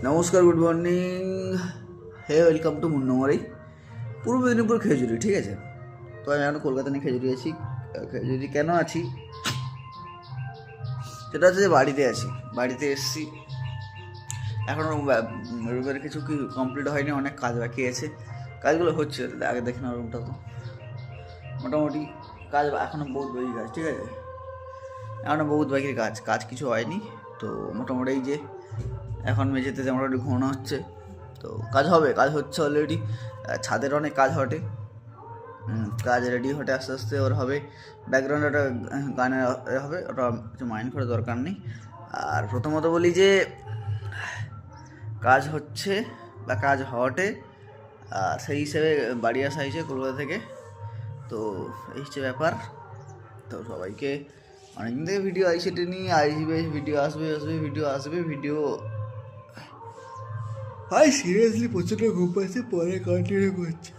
নমস্কার, good morning, hey welcome to Munnamari Purba Medinipur Khejuri. ঠিক আছে, তো আমি এখন কলকাতা নিয়ে খেজুরি আছি। খেজুরি কেন আছি সেটা হচ্ছে যে বাড়িতে আছি, বাড়িতে এসেছি। এখনও রুমের কিছু কি কমপ্লিট হয়নি, অনেক কাজ বাকি আছে। কাজগুলো হচ্ছে, আগে দেখে না রুমটা তো মোটামুটি কাজ এখনও বহুত বাকি কাজ। ঠিক আছে, এখনও বহুত বাকি কাজ কাজ কিছু হয়নি। তো মোটামুটি এই যে এখন মেঝেতে মোটামুটি ঘুমানো হচ্ছে, তো কাজ হবে, কাজ হচ্ছে অলরেডি। ছাদের অনেক কাজ হটে, কাজ রেডি হটে, আস্তে আস্তে ওর হবে। ব্যাকগ্রাউন্ডে একটা গানের হবে, ওটা কিছু মাইন্ড করার দরকার নেই। আর প্রথমত বলি যে কাজ হচ্ছে বা কাজ হটে, আর সেই হিসেবে বাড়ি আসা হয়েছে কলকাতা থেকে। তো এই হচ্ছে ব্যাপার। তো সবাইকে অনেকদিন থেকে ভিডিও আইসেটে নিয়ে আসবে, ভিডিও আসবে আসবে ভিডিও আসবে ভিডিও। ভাই সিরিয়াসলি প্রচণ্ড ঘুম পাচ্ছে, পরে কন্টিনিউ করছে।